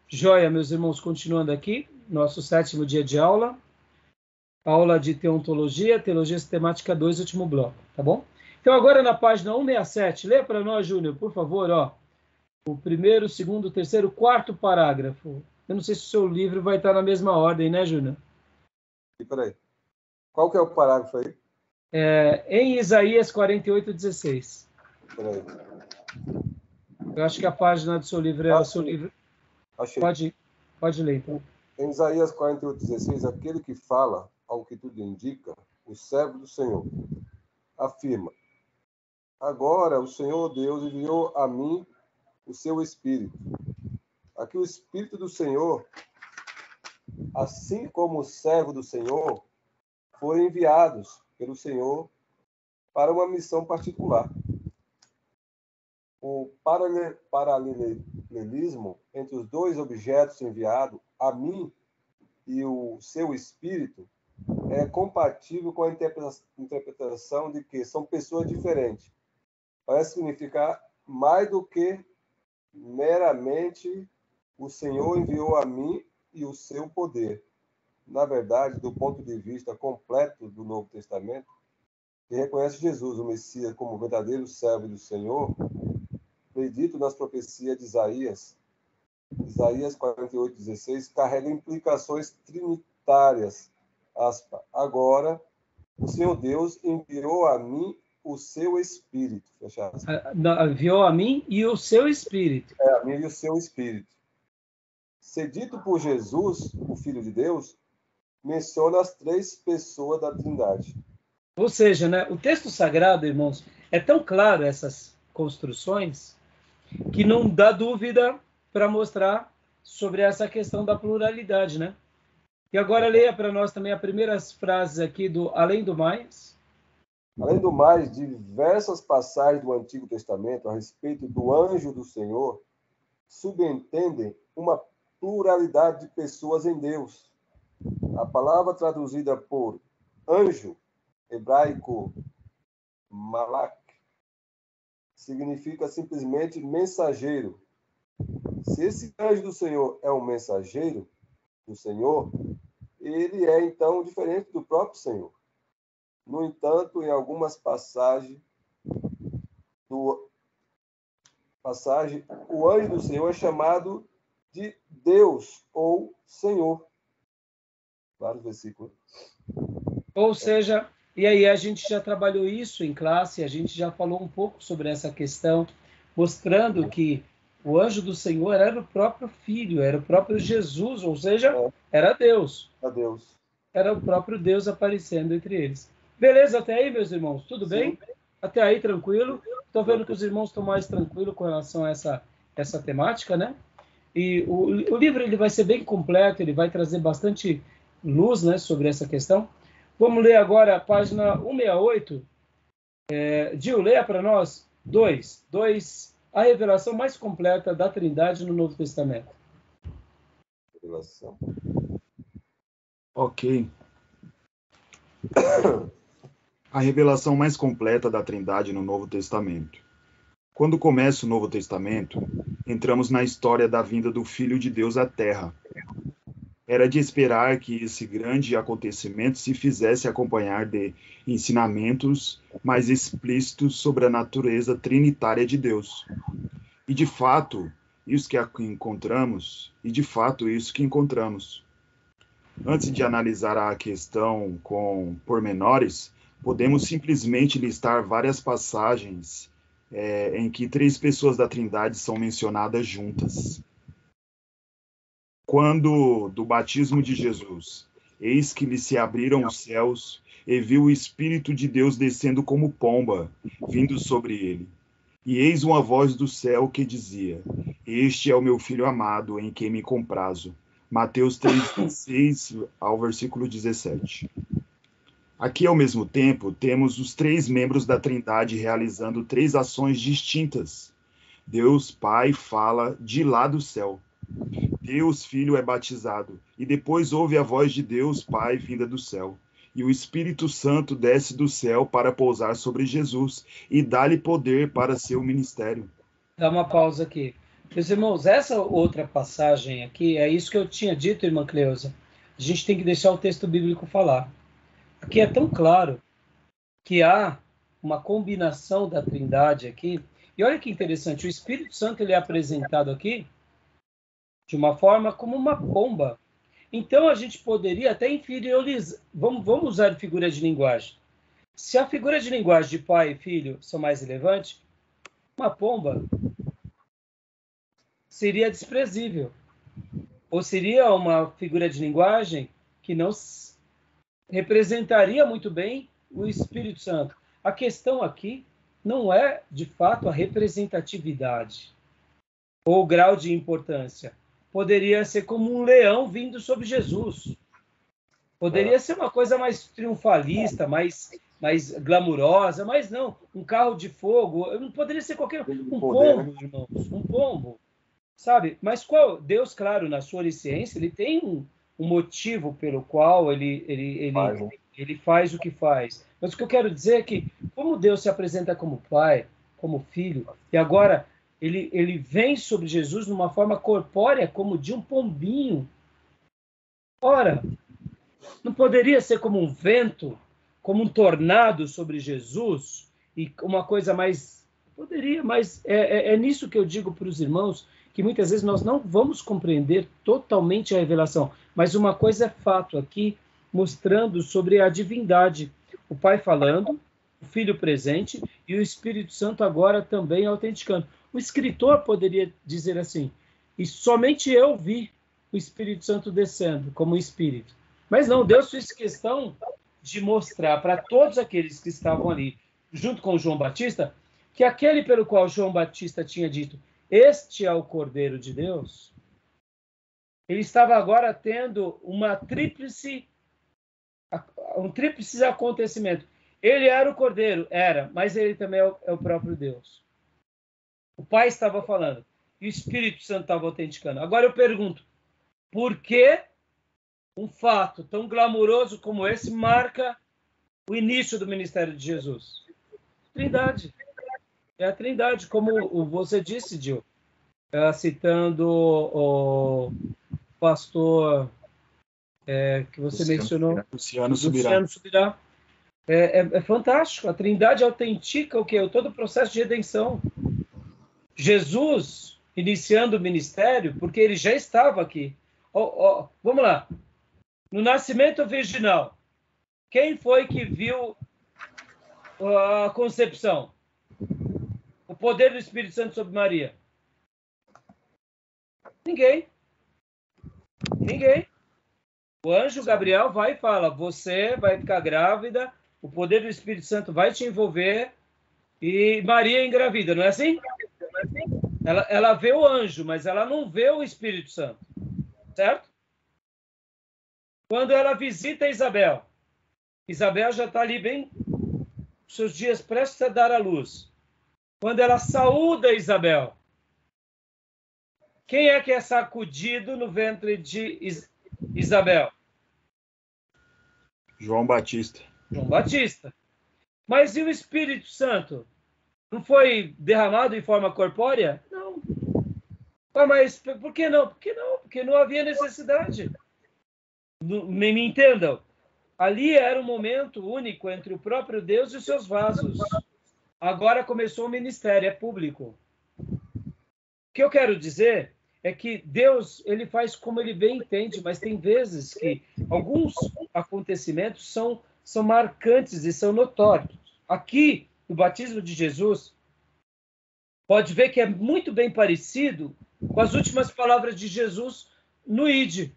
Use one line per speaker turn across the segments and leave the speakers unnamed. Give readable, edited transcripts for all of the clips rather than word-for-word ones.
Joia, meus irmãos, continuando aqui, nosso 7º dia de aula, aula de teologia sistemática 2, último bloco, tá bom? Então agora na página 167, lê para nós, Júnior, por favor, o primeiro, segundo, terceiro, quarto parágrafo. Eu não sei se o seu livro vai estar na mesma ordem, né, Júnior?
Peraí, qual que é o parágrafo aí?
Em Isaías 48:16.
Peraí.
Eu acho que a página do seu livro é o seu livro.
Achei.
Pode ler, então.
Em Isaías 48:16, aquele que fala, ao que tudo indica, o servo do Senhor, afirma: agora o Senhor Deus enviou a mim o seu Espírito. Aqui o Espírito do Senhor, assim como o servo do Senhor, foram enviados pelo Senhor para uma missão particular. O paralelismo entre os dois objetos enviados, a mim e o seu Espírito, é compatível com a interpretação de que são pessoas diferentes. Parece significar mais do que meramente o Senhor enviou a mim e o seu poder. Na verdade, do ponto de vista completo do Novo Testamento, que reconhece Jesus, o Messias, como verdadeiro servo do Senhor, predito nas profecias de Isaías 48:16, carrega implicações trinitárias. Aspa. Agora, o Senhor Deus enviou a mim o seu Espírito. Fecha aspas.
Enviou a mim e o seu Espírito.
A mim e o seu Espírito. Ser dito por Jesus, o Filho de Deus, menciona as três pessoas da Trindade.
Ou seja, né, o texto sagrado, irmãos, é tão claro essas construções que não dá dúvida para mostrar sobre essa questão da pluralidade, né? E agora leia para nós também as primeiras frases aqui do Além do Mais.
Além do mais, diversas passagens do Antigo Testamento a respeito do anjo do Senhor subentendem uma pluralidade de pessoas em Deus. A palavra traduzida por anjo, hebraico malak, significa simplesmente mensageiro. Se esse anjo do Senhor é um mensageiro do Senhor, ele é então diferente do próprio Senhor. No entanto, em algumas passagens, o anjo do Senhor é chamado de Deus ou Senhor. Vários versículos.
Ou seja, e aí a gente já trabalhou isso em classe, a gente já falou um pouco sobre essa questão, mostrando que o anjo do Senhor era o próprio Filho, era o próprio Jesus, ou seja, era Deus. Era o próprio Deus aparecendo entre eles. Beleza até aí, meus irmãos? Tudo bem? Até aí, tranquilo? Estou vendo que os irmãos estão mais tranquilos com relação a essa temática, né? E o livro ele vai ser bem completo, ele vai trazer bastante luz, né, sobre essa questão. Vamos ler agora a página 168. Gil, leia para nós 2. A revelação mais completa da Trindade no Novo Testamento.
Revelação.
Ok. A revelação mais completa da Trindade no Novo Testamento. Quando começa o Novo Testamento, entramos na história da vinda do Filho de Deus à Terra. Era de esperar que esse grande acontecimento se fizesse acompanhar de ensinamentos mais explícitos sobre a natureza trinitária de Deus. E de fato, isso que encontramos. Antes de analisar a questão com pormenores, podemos simplesmente listar várias passagens em que três pessoas da Trindade são mencionadas juntas. Quando do batismo de Jesus, eis que lhe se abriram os céus, e viu o Espírito de Deus descendo como pomba, vindo sobre ele. E eis uma voz do céu que dizia: Este é o meu Filho amado, em quem me comprazo. Mateus 3:6 ao versículo 17. Aqui, ao mesmo tempo, temos os três membros da Trindade realizando três ações distintas. Deus Pai fala de lá do céu. Deus Filho é batizado, e depois ouve a voz de Deus Pai vinda do céu. E o Espírito Santo desce do céu para pousar sobre Jesus e dá-lhe poder para seu ministério.
Dá uma pausa aqui. Meus irmãos, essa outra passagem aqui, é isso que eu tinha dito, irmã Cleusa. A gente tem que deixar o texto bíblico falar. Aqui é tão claro que há uma combinação da Trindade aqui. E olha que interessante, o Espírito Santo ele é apresentado aqui de uma forma como uma pomba. Então a gente poderia até inferiorizar. Vamos usar figura de linguagem. Se a figura de linguagem de pai e filho são mais relevantes, uma pomba seria desprezível. Ou seria uma figura de linguagem que não representaria muito bem o Espírito Santo. A questão aqui não é, de fato, a representatividade ou o grau de importância. Poderia ser como um leão vindo sobre Jesus. Poderia ser uma coisa mais triunfalista, mais glamurosa, mas não. Um carro de fogo, não poderia ser qualquer... Um pombo, irmãos, um pombo. Sabe? Mas Deus, claro, na sua onisciência, ele tem um motivo pelo qual ele faz o que faz. Mas o que eu quero dizer é que, como Deus se apresenta como pai, como filho, e agora ele vem sobre Jesus numa forma corpórea, como de um pombinho. Ora, não poderia ser como um vento, como um tornado sobre Jesus, e uma coisa mais... Poderia, mas é nisso que eu digo para os irmãos, que muitas vezes nós não vamos compreender totalmente a revelação. Mas uma coisa é fato aqui, mostrando sobre a divindade. O Pai falando, o Filho presente e o Espírito Santo agora também autenticando. O escritor poderia dizer assim, e somente eu vi o Espírito Santo descendo como Espírito. Mas não, Deus fez questão de mostrar para todos aqueles que estavam ali, junto com João Batista, que aquele pelo qual João Batista tinha dito, este é o Cordeiro de Deus, ele estava agora tendo um tríplice acontecimento. Ele era o Cordeiro, mas ele também é o próprio Deus. O Pai estava falando, e o Espírito Santo estava autenticando. Agora eu pergunto, por que um fato tão glamuroso como esse marca o início do ministério de Jesus? Trindade. É a Trindade, como você disse, Gil, citando o pastor que você mencionou,
Luciano Subirá.
É fantástico. A Trindade autentica o quê? Todo o processo de redenção. Jesus, iniciando o ministério, porque ele já estava aqui. Vamos lá. No nascimento virginal, quem foi que viu a concepção? O poder do Espírito Santo sobre Maria? Ninguém. O anjo Gabriel vai e fala, você vai ficar grávida, o poder do Espírito Santo vai te envolver e Maria engravida, não é assim? Ela vê o anjo, mas ela não vê o Espírito Santo, certo? Quando ela visita Isabel já está ali bem, seus dias prestes a dar à luz. Quando ela saúda Isabel, quem é que é sacudido no ventre de Isabel?
João Batista.
Mas e o Espírito Santo? Não foi derramado em forma corpórea? Não. Mas por que não? Porque não havia necessidade. Me entendam. Ali era um momento único entre o próprio Deus e os seus vasos. Agora começou o ministério, é público. O que eu quero dizer é que Deus, ele faz como ele bem entende, mas tem vezes que alguns acontecimentos são marcantes e são notórios. Aqui, no batismo de Jesus, pode ver que é muito bem parecido com as últimas palavras de Jesus no Ide.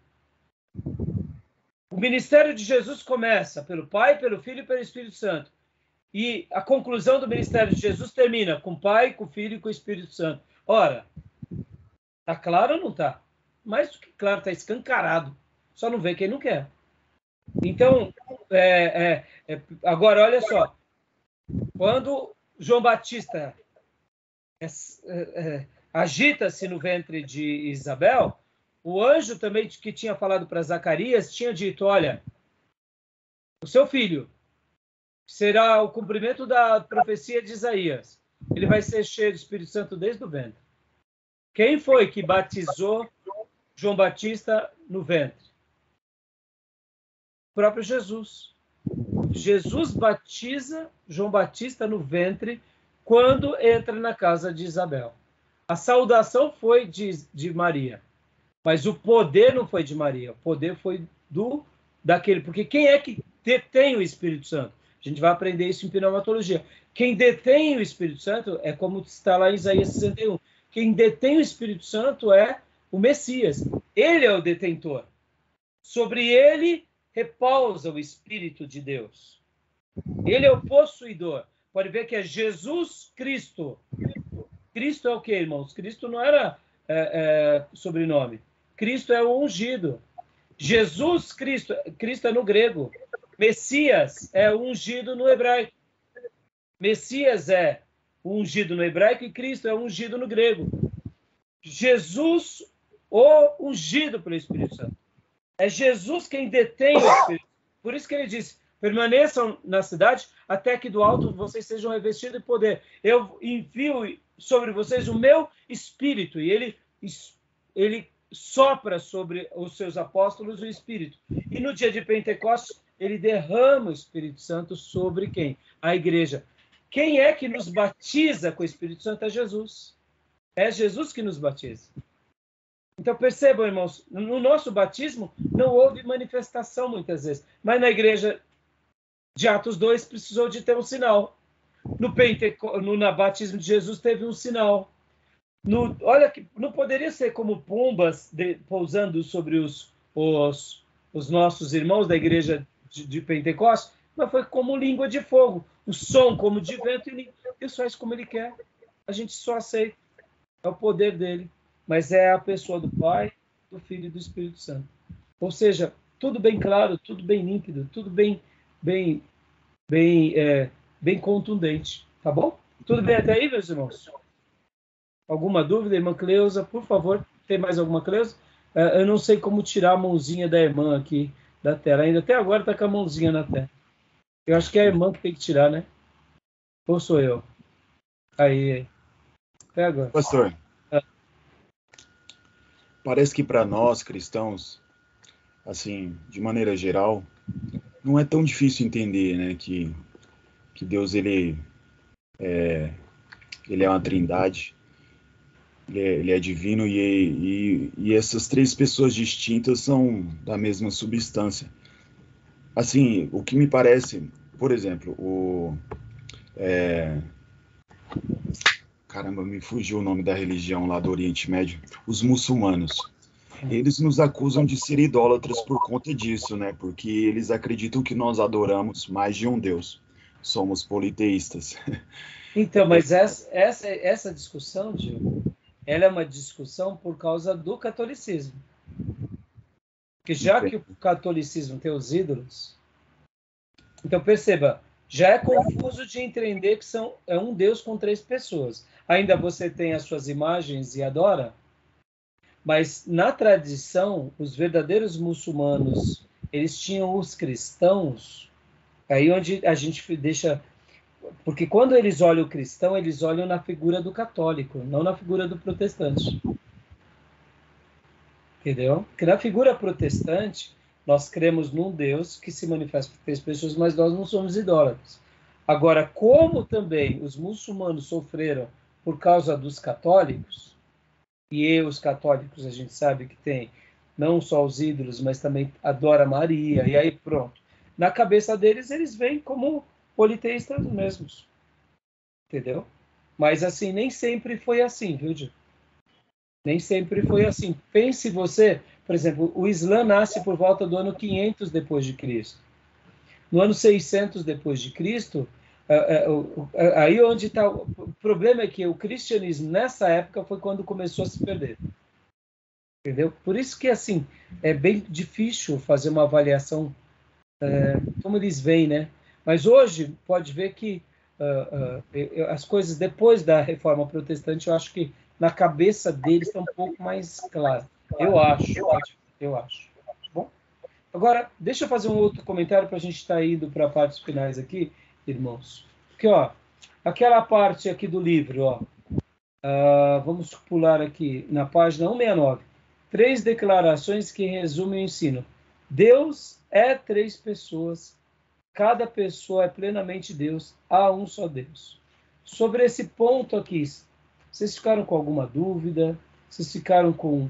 O ministério de Jesus começa pelo Pai, pelo Filho e pelo Espírito Santo. E a conclusão do ministério de Jesus termina com o Pai, com o Filho e com o Espírito Santo. Ora, está claro ou não está? Mais do que claro, está escancarado. Só não vê quem não quer. Então, agora, olha só. Quando João Batista agita-se no ventre de Isabel, o anjo também que tinha falado para Zacarias tinha dito, olha, o seu filho será o cumprimento da profecia de Isaías. Ele vai ser cheio do Espírito Santo desde o ventre. Quem foi que batizou João Batista no ventre? O próprio Jesus. Jesus batiza João Batista no ventre quando entra na casa de Isabel. A saudação foi de Maria, mas o poder não foi de Maria, o poder foi daquele, porque quem é que detém o Espírito Santo? A gente vai aprender isso em pneumatologia. Quem detém o Espírito Santo é como está lá em Isaías 61. Quem detém o Espírito Santo é o Messias. Ele é o detentor. Sobre ele repousa o Espírito de Deus. Ele é o possuidor. Pode ver que é Jesus Cristo. Cristo é o quê, irmãos? Cristo não era sobrenome. Cristo é o ungido. Jesus Cristo, Cristo é no grego. Messias é o ungido no hebraico. Messias é o ungido no hebraico e Cristo é o ungido no grego. Jesus, o ungido pelo Espírito Santo. É Jesus quem detém o Espírito. Por isso que ele disse, permaneçam na cidade até que do alto vocês sejam revestidos de poder. Eu envio sobre vocês o meu Espírito. E ele sopra sobre os seus apóstolos o Espírito. E no dia de Pentecostes, ele derrama o Espírito Santo sobre quem? A igreja. Quem é que nos batiza com o Espírito Santo? É Jesus. É Jesus que nos batiza. Então percebam, irmãos, no nosso batismo não houve manifestação muitas vezes, mas na igreja de Atos 2 precisou de ter um sinal. No batismo de Jesus teve um sinal. Olha que não poderia ser como pombas pousando sobre os nossos irmãos da igreja de Pentecostes, mas foi como língua de fogo, o som como de vento, e Deus faz como ele quer. A gente só aceita. É o poder dele. Mas é a pessoa do Pai, do Filho e do Espírito Santo. Ou seja, tudo bem claro, tudo bem límpido, tudo bem contundente. Tá bom? Tudo bem até aí, meus irmãos? Alguma dúvida, irmã Cleusa? Por favor, tem mais alguma, Cleusa? Eu não sei como tirar a mãozinha da irmã aqui da tela. Ainda até agora está com a mãozinha na tela. Eu acho que é a irmã que tem que tirar, né? Ou sou eu? Aí. Até agora.
Pastor, parece que para nós cristãos, assim, de maneira geral, não é tão difícil entender, né, que Deus ele é uma trindade, ele é divino e essas três pessoas distintas são da mesma substância. Assim, o que me parece, por exemplo, caramba, me fugiu o nome da religião lá do Oriente Médio, os muçulmanos. Eles nos acusam de ser idólatras por conta disso, né? Porque eles acreditam que nós adoramos mais de um Deus. Somos politeístas.
Então, mas essa discussão, Diogo, ela é uma discussão por causa do catolicismo. Porque já que o catolicismo tem os ídolos, então perceba, já é confuso de entender que é um Deus com três pessoas. Ainda você tem as suas imagens e adora, mas na tradição, os verdadeiros muçulmanos, eles tinham os cristãos, aí onde a gente deixa... Porque quando eles olham o cristão, eles olham na figura do católico, não na figura do protestante. Entendeu? Porque na figura protestante, nós cremos num Deus que se manifesta por três pessoas, mas nós não somos idólatras. Agora, como também os muçulmanos sofreram por causa dos católicos, e os católicos a gente sabe que tem não só os ídolos, mas também adora Maria, e aí pronto. Na cabeça deles, eles veem como politeístas mesmos. Entendeu? Mas assim, nem sempre foi assim, viu, Gil? Nem sempre foi assim. Pense você, por exemplo, o Islã nasce por volta do ano 500 depois de Cristo. No ano 600 depois de Cristo, aí onde está o problema é que o cristianismo nessa época foi quando começou a se perder. Entendeu? Por isso que assim é bem difícil fazer uma avaliação como eles veem, né? Mas hoje pode ver que as coisas depois da Reforma Protestante, eu acho que na cabeça deles está um pouco mais claro. Eu acho. Tá bom? Agora, deixa eu fazer um outro comentário para a gente estar indo para partes finais aqui, irmãos. Porque, ó, aquela parte aqui do livro, ó, Vamos pular aqui na página 169. 3 declarações que resumem o ensino. Deus é 3 pessoas. Cada pessoa é plenamente Deus. Há um só Deus. Sobre esse ponto aqui, vocês ficaram com alguma dúvida? Vocês ficaram com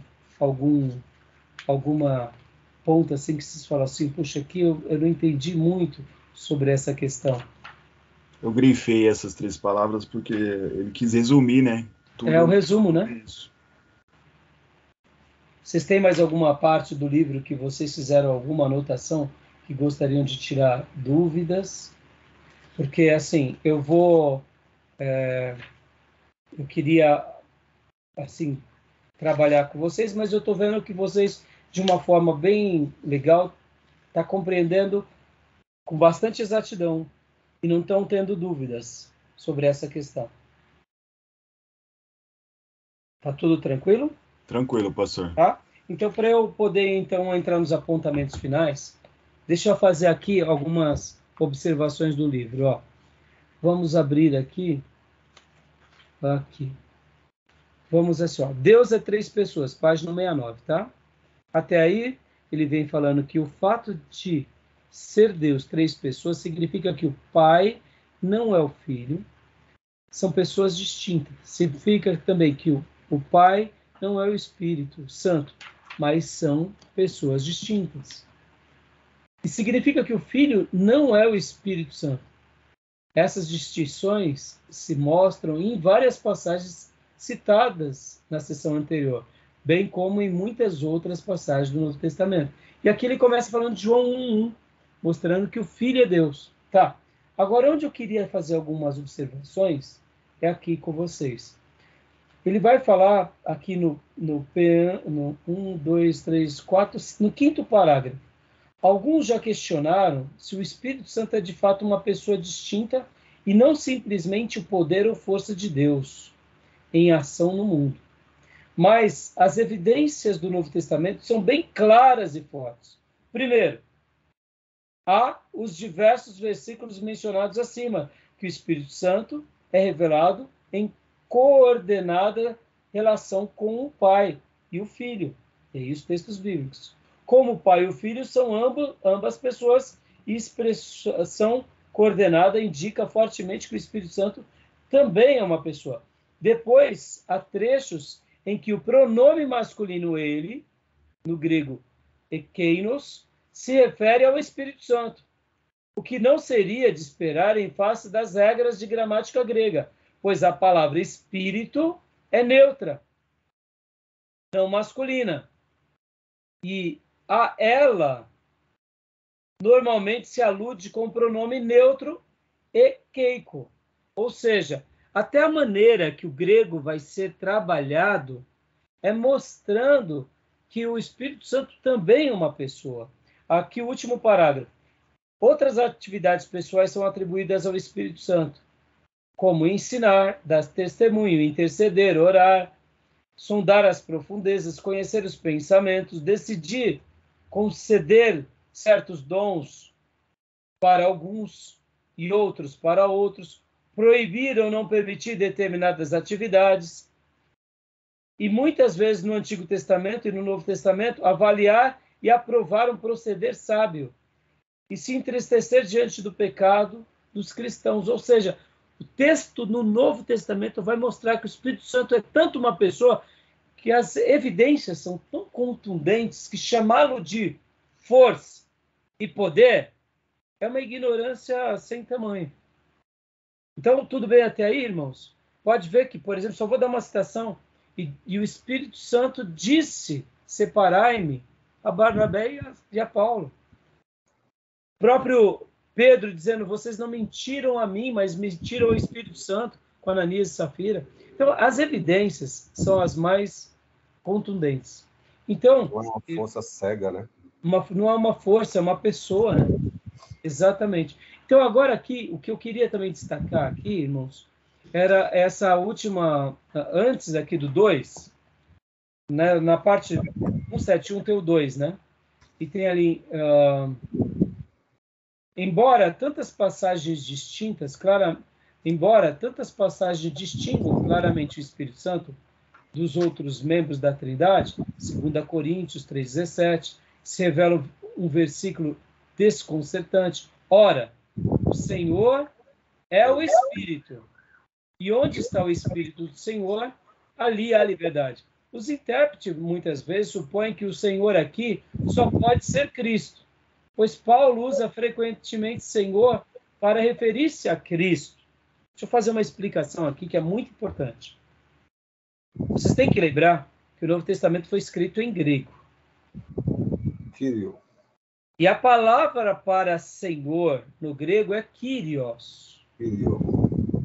alguma ponta assim que vocês falam assim, puxa, aqui eu não entendi muito sobre essa questão?
Eu grifei essas 3 palavras porque ele quis resumir, né? Tudo
É o resumo, né?
isso.
Vocês têm mais alguma parte do livro que vocês fizeram alguma anotação que gostariam de tirar dúvidas? Porque, assim, eu queria, assim, trabalhar com vocês, mas eu estou vendo que vocês, de uma forma bem legal, estão compreendendo com bastante exatidão e não estão tendo dúvidas sobre essa questão. Tá tudo tranquilo?
Tranquilo, pastor.
Tá? Então, para eu poder então entrar nos apontamentos finais, deixa eu fazer aqui algumas observações do livro. Ó. Vamos abrir aqui. Vamos assim, ó. Deus é 3 pessoas, página 69, tá? Até aí, ele vem falando que o fato de ser Deus 3 pessoas significa que o Pai não é o Filho, são pessoas distintas. Significa também que o Pai não é o Espírito Santo, mas são pessoas distintas. E significa que o Filho não é o Espírito Santo. Essas distinções se mostram em várias passagens citadas na sessão anterior, bem como em muitas outras passagens do Novo Testamento. E aqui ele começa falando de João 1:1, mostrando que o Filho é Deus. Tá. Agora, onde eu queria fazer algumas observações é aqui com vocês. Ele vai falar aqui no 1, 2, 3, 4, no 5º parágrafo. Alguns já questionaram se o Espírito Santo é de fato uma pessoa distinta e não simplesmente o poder ou força de Deus em ação no mundo. Mas as evidências do Novo Testamento são bem claras e fortes. Primeiro, há os diversos versículos mencionados acima, que o Espírito Santo é revelado em coordenada relação com o Pai e o Filho. E aí os textos bíblicos. Como o Pai e o Filho são ambas pessoas, e expressão coordenada indica fortemente que o Espírito Santo também é uma pessoa. Depois, há trechos em que o pronome masculino ele, no grego ekeinos, se refere ao Espírito Santo, o que não seria de esperar em face das regras de gramática grega, pois a palavra espírito é neutra, não masculina. E a ela normalmente se alude com o pronome neutro ekeiko. Ou seja, até a maneira que o grego vai ser trabalhado é mostrando que o Espírito Santo também é uma pessoa. Aqui o último parágrafo. Outras atividades pessoais são atribuídas ao Espírito Santo, como ensinar, dar testemunho, interceder, orar, sondar as profundezas, conhecer os pensamentos, decidir, conceder certos dons para alguns e outros para outros, proibir ou não permitir determinadas atividades. E muitas vezes no Antigo Testamento e no Novo Testamento, avaliar e aprovar um proceder sábio e se entristecer diante do pecado dos cristãos. Ou seja, o texto no Novo Testamento vai mostrar que o Espírito Santo é tanto uma pessoa que as evidências são tão contundentes que chamá-lo de força e poder é uma ignorância sem tamanho. Então, tudo bem até aí, irmãos? Pode ver que, por exemplo, só vou dar uma citação. E o Espírito Santo disse, separai-me a Barnabé e a Paulo. O próprio Pedro dizendo, vocês não mentiram a mim, mas mentiram ao Espírito Santo, com Ananias e Safira. Então, as evidências são as mais contundentes. Então,
não é uma força cega, né?
Não é uma força, é uma pessoa, né? Exatamente. Então, agora aqui, o que eu queria também destacar aqui, irmãos, era essa última, antes aqui do 2, né, na parte 171 tem o 2, né? E tem ali, embora tantas passagens distintas, embora tantas passagens distinguam claramente o Espírito Santo dos outros membros da Trindade, 2 Coríntios 3,17, se revela um versículo desconcertante. Ora, o Senhor é o Espírito. E onde está o Espírito do Senhor, ali há liberdade. Os intérpretes, muitas vezes, supõem que o Senhor aqui só pode ser Cristo, pois Paulo usa frequentemente Senhor para referir-se a Cristo. Deixa eu fazer uma explicação aqui que é muito importante. Vocês têm que lembrar que o Novo Testamento foi escrito em grego.
Kyrio.
E a palavra para Senhor no grego é Kyrios.
Kyrio.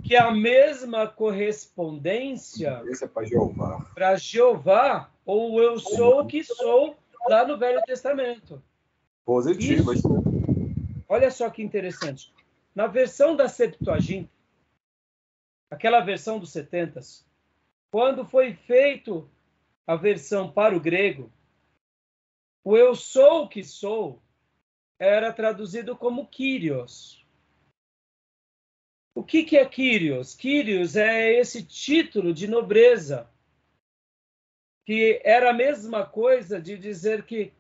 Que é a mesma correspondência
Esse é para Jeová.
Para Jeová, ou eu sou o que sou, lá no Velho Testamento.
Positivo.
Isso, olha só que interessante. Na versão da Septuaginta, aquela versão dos 70, quando foi feito a versão para o grego, o eu sou o que sou era traduzido como Kyrios. O que é Kyrios? Kyrios é esse título de nobreza, que era a mesma coisa de dizer que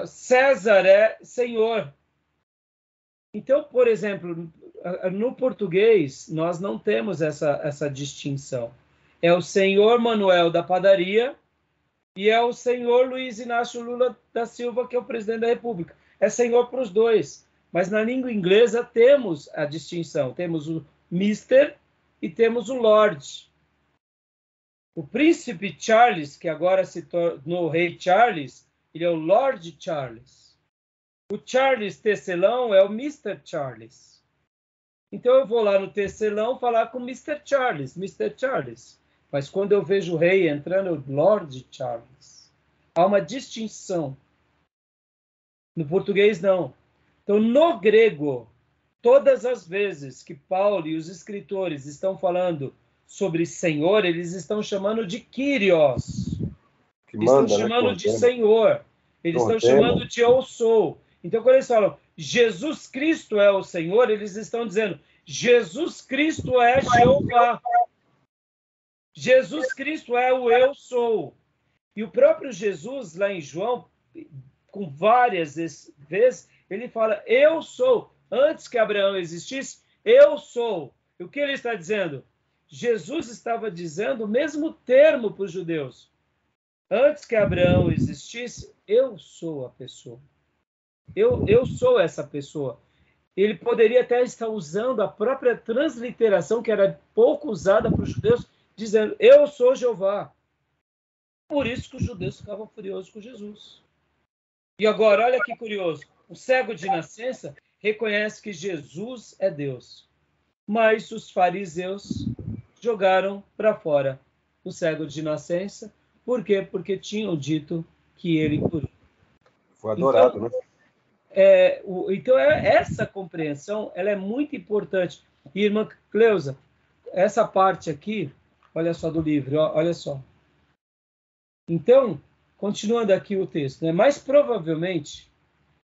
César é senhor. Então, por exemplo, no português, nós não temos essa distinção. É o senhor Manuel da padaria e é o senhor Luiz Inácio Lula da Silva, que é o presidente da República. É senhor para os dois. Mas na língua inglesa temos a distinção. Temos o Mister e temos o Lord. O príncipe Charles, que agora se tornou rei Charles, ele é o Lord Charles. O Charles Tecelão é o Mr. Charles. Então eu vou lá no Tecelão falar com o Mr. Charles, Mr. Charles. Mas quando eu vejo o rei entrando, é o Lord Charles. Há uma distinção. No português, não. Então, no grego, todas as vezes que Paulo e os escritores estão falando sobre Senhor, eles estão chamando de Kyrios. Eles estão chamando de Senhor. Eles estão chamando de eu sou. Então, quando eles falam Jesus Cristo é o Senhor, eles estão dizendo Jesus Cristo é Jeová. Jesus Cristo é o eu sou. E o próprio Jesus, lá em João, com várias vezes, ele fala, eu sou. Antes que Abraão existisse, eu sou. E o que ele está dizendo? Jesus estava dizendo o mesmo termo para os judeus. Antes que Abraão existisse, eu sou a pessoa. Eu sou essa pessoa. Ele poderia até estar usando a própria transliteração, que era pouco usada para os judeus, dizendo, eu sou Jeová. Por isso que os judeus ficavam furiosos com Jesus. E agora, olha que curioso. O cego de nascença reconhece que Jesus é Deus. Mas os fariseus jogaram para fora o cego de nascença. Por quê? Porque tinham dito que ele curou.
Foi adorado, então, né?
Então, essa compreensão ela é muito importante. E, irmã Cleusa, essa parte aqui, olha só do livro, olha só. Então, continuando aqui o texto, né? Mas provavelmente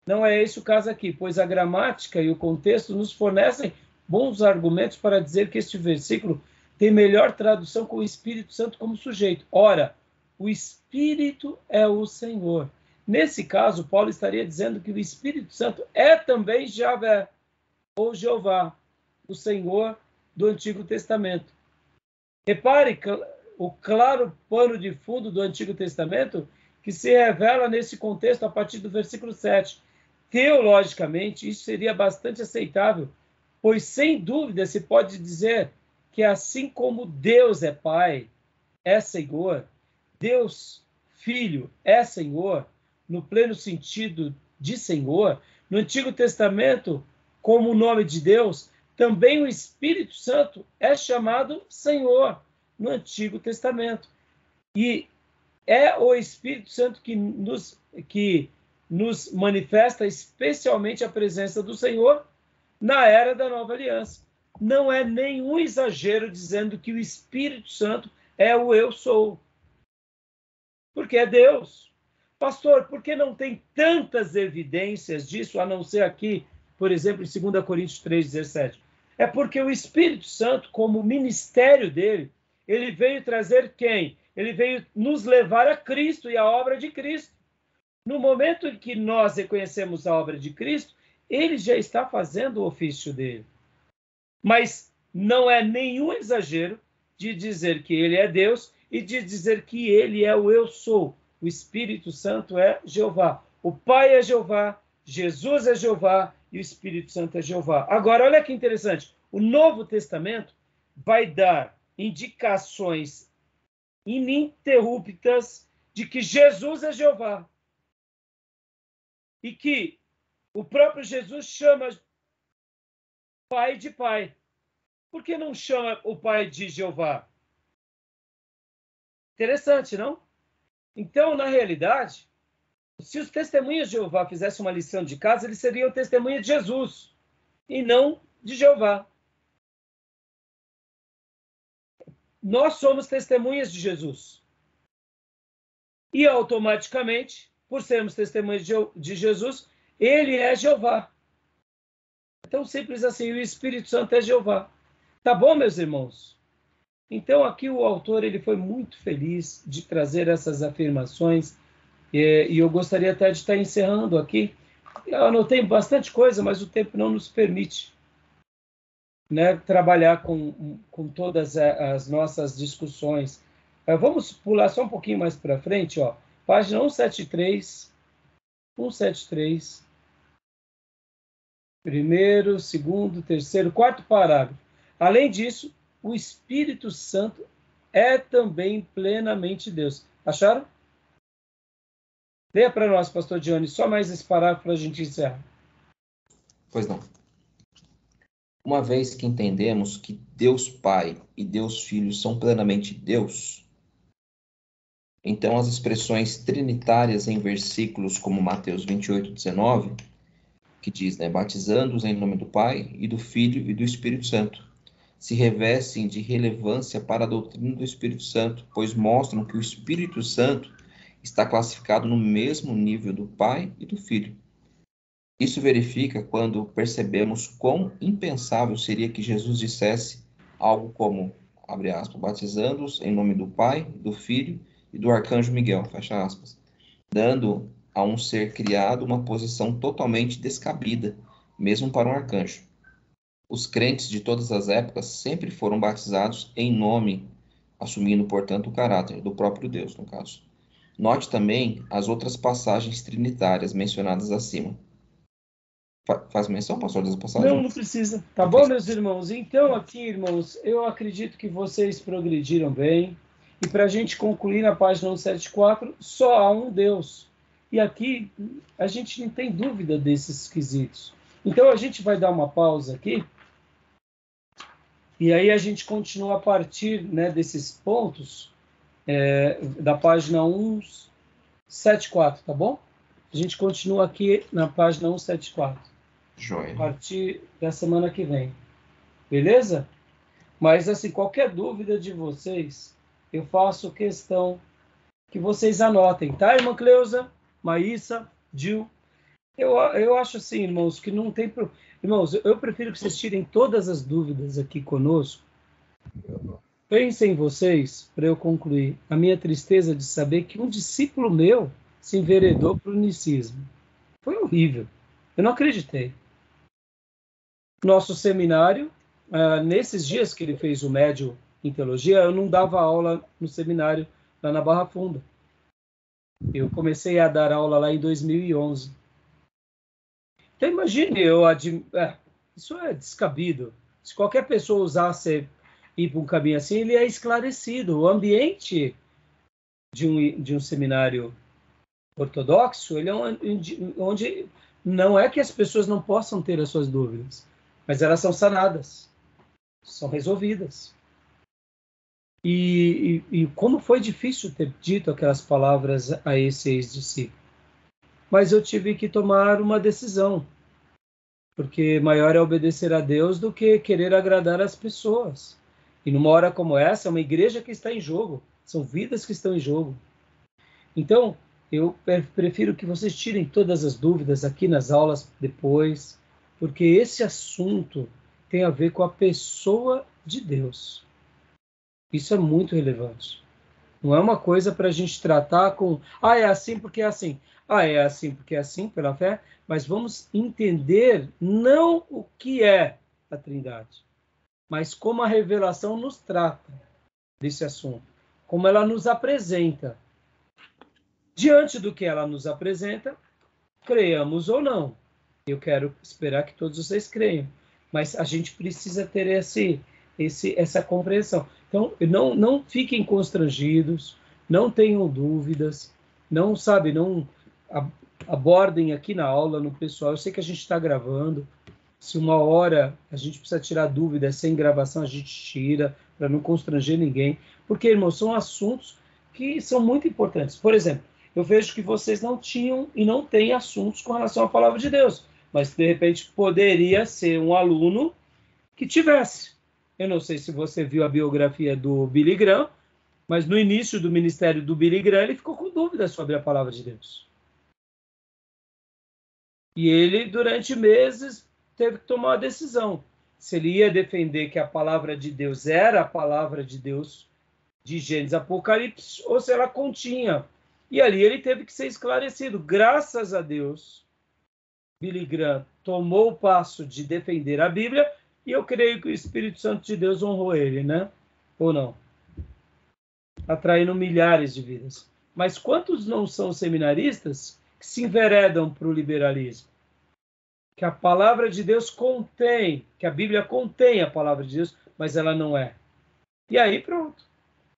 não é esse o caso aqui, pois a gramática e o contexto nos fornecem bons argumentos para dizer que este versículo tem melhor tradução com o Espírito Santo como sujeito. Ora, o Espírito é o Senhor. Nesse caso, Paulo estaria dizendo que o Espírito Santo é também Javé, ou Jeová, o Senhor do Antigo Testamento. Repare o claro pano de fundo do Antigo Testamento que se revela nesse contexto a partir do versículo 7. Teologicamente, isso seria bastante aceitável, pois, sem dúvida, se pode dizer que assim como Deus é Pai, é Senhor, Deus Filho é Senhor, no pleno sentido de Senhor, no Antigo Testamento, como o nome de Deus, também o Espírito Santo é chamado Senhor no Antigo Testamento. E é o Espírito Santo que nos manifesta especialmente a presença do Senhor na era da Nova Aliança. Não é nenhum exagero dizendo que o Espírito Santo é o eu sou. Porque é Deus. Pastor, por que não tem tantas evidências disso, a não ser aqui, por exemplo, em 2 Coríntios 3,17? É porque o Espírito Santo, como ministério dele, ele veio trazer quem? Ele veio nos levar a Cristo e a obra de Cristo. No momento em que nós reconhecemos a obra de Cristo, ele já está fazendo o ofício dele. Mas não é nenhum exagero de dizer que ele é Deus e de dizer que ele é o eu sou. O Espírito Santo é Jeová. O Pai é Jeová, Jesus é Jeová e o Espírito Santo é Jeová. Agora, olha que interessante. O Novo Testamento vai dar indicações ininterruptas de que Jesus é Jeová. E que o próprio Jesus chama Pai de Pai. Por que não chama o Pai de Jeová? Interessante, não? Então, na realidade, se os testemunhas de Jeová fizessem uma lição de casa, eles seriam testemunhas de Jesus e não de Jeová. Nós somos testemunhas de Jesus. E automaticamente, por sermos testemunhas de Jesus, ele é Jeová. Tão simples assim, o Espírito Santo é Jeová. Tá bom, meus irmãos? Então, aqui o autor ele foi muito feliz de trazer essas afirmações e eu gostaria até de estar encerrando aqui. Eu anotei bastante coisa, mas o tempo não nos permite, né, trabalhar com todas as nossas discussões. Vamos pular só um pouquinho mais para frente, ó. Página 173. Primeiro, segundo, terceiro, quarto parágrafo. Além disso, o Espírito Santo é também plenamente Deus. Acharam? Leia para nós, pastor Dione, só mais esse parágrafo para a gente encerrar.
Pois não. Uma vez que entendemos que Deus Pai e Deus Filho são plenamente Deus, então as expressões trinitárias em versículos como Mateus 28:19, que diz, né, batizando-os em nome do Pai e do Filho e do Espírito Santo, se revestem de relevância para a doutrina do Espírito Santo, pois mostram que o Espírito Santo está classificado no mesmo nível do Pai e do Filho. Isso verifica quando percebemos quão impensável seria que Jesus dissesse algo como, abre aspas, batizando-os em nome do Pai, do Filho e do Arcanjo Miguel, fecha aspas, dando a um ser criado uma posição totalmente descabida, mesmo para um arcanjo. Os crentes de todas as épocas sempre foram batizados em nome, assumindo, portanto, o caráter do próprio Deus, no caso. Note também as outras passagens trinitárias mencionadas acima. Faz menção, pastor, das passagens?
Não precisa. Tá bom, meus irmãos? Então, aqui, irmãos, eu acredito que vocês progrediram bem. E para a gente concluir na página 174, só há um Deus. E aqui a gente não tem dúvida desses quesitos. Então, a gente vai dar uma pausa aqui. E aí a gente continua a partir, né, desses pontos da página 174, tá bom? A gente continua aqui na página 174.
Joia.
A partir da semana que vem. Beleza? Mas, assim, qualquer dúvida de vocês, eu faço questão que vocês anotem, tá, irmã Cleusa, Maísa, Gil? Eu acho assim, irmãos, que não tem... Irmãos, eu prefiro que vocês tirem todas as dúvidas aqui conosco. Pensem em vocês, para eu concluir, a minha tristeza de saber que um discípulo meu se enveredou para o unicismo. Foi horrível. Eu não acreditei. Nosso seminário, nesses dias que ele fez o médio em teologia, eu não dava aula no seminário lá na Barra Funda. Eu comecei a dar aula lá em 2011. Então, imagine, isso é descabido. Se qualquer pessoa usasse ir para um caminho assim, ele é esclarecido. O ambiente de um seminário ortodoxo, ele é onde não é que as pessoas não possam ter as suas dúvidas, mas elas são sanadas, são resolvidas. E como foi difícil ter dito aquelas palavras a esse ex-discípulo. Mas eu tive que tomar uma decisão, porque maior é obedecer a Deus do que querer agradar as pessoas. E numa hora como essa, é uma igreja que está em jogo, são vidas que estão em jogo. Então, eu prefiro que vocês tirem todas as dúvidas aqui nas aulas depois, porque esse assunto tem a ver com a pessoa de Deus. Isso é muito relevante. Não é uma coisa para a gente tratar com, é assim porque é assim. É assim porque é assim, pela fé, mas vamos entender não o que é a Trindade, mas como a revelação nos trata desse assunto, como ela nos apresenta. Diante do que ela nos apresenta, creiamos ou não. Eu quero esperar que todos vocês creiam, mas a gente precisa ter essa compreensão. Então, não fiquem constrangidos, não tenham dúvidas, não abordem aqui na aula, no pessoal. Eu sei que a gente está gravando. Se uma hora a gente precisa tirar dúvidas sem gravação, a gente tira, para não constranger ninguém. Porque, irmãos, são assuntos que são muito importantes. Por exemplo, eu vejo que vocês não tinham e não têm assuntos com relação à palavra de Deus. Mas, de repente, poderia ser um aluno que tivesse. Eu não sei se você viu a biografia do Billy Graham, mas no início do ministério do Billy Graham, ele ficou com dúvidas sobre a palavra de Deus. E ele, durante meses, teve que tomar uma decisão. Se ele ia defender que a palavra de Deus era a palavra de Deus de Gênesis Apocalipse, ou se ela continha. E ali ele teve que ser esclarecido. Graças a Deus, Billy Graham tomou o passo de defender a Bíblia, e eu creio que o Espírito Santo de Deus honrou ele, né? Ou não? Atraindo milhares de vidas. Mas quantos não são seminaristas que se enveredam para o liberalismo? Que a palavra de Deus contém, que a Bíblia contém a palavra de Deus, mas ela não é. E aí pronto.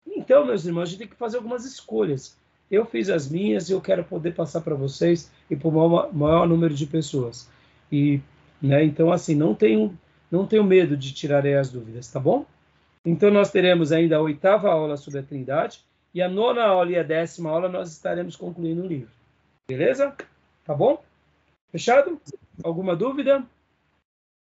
Então, meus irmãos, a gente tem que fazer algumas escolhas. Eu fiz as minhas e eu quero poder passar para vocês e para o maior número de pessoas. E, né, então, assim, não tenho medo de tirar aí as dúvidas, tá bom? Então, nós teremos ainda a 8ª aula sobre a Trindade e a 9ª aula e a 10ª aula nós estaremos concluindo o livro. Beleza? Tá bom? Fechado? Alguma dúvida?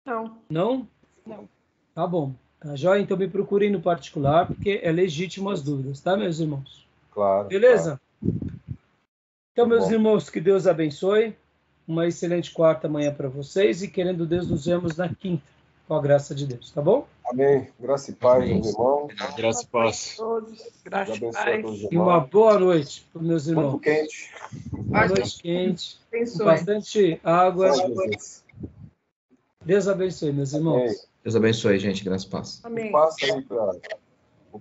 Não.
Não?
Não.
Tá bom. Tá joia? Então me procurem no particular, porque é legítimo as dúvidas, tá, meus irmãos?
Claro.
Beleza?
Claro.
Então, meus
bom.
irmãos, que Deus abençoe. Uma excelente quarta manhã para vocês e, querendo Deus, nos vemos na quinta, com a graça de Deus, tá bom?
Amém. Graça e paz, meus irmãos.
Graça e paz.
Graças
Deus
a
abençoe a todos os
E uma
irmãos.
boa noite para os meus irmãos.
Muito quente.
Uma noite quente, com
Abençoe.
bastante água.
Só Jesus.
Deus abençoe, meus irmãos.
Amém.
Deus abençoe, gente. Graça e paz.
Amém.
Passa aí para o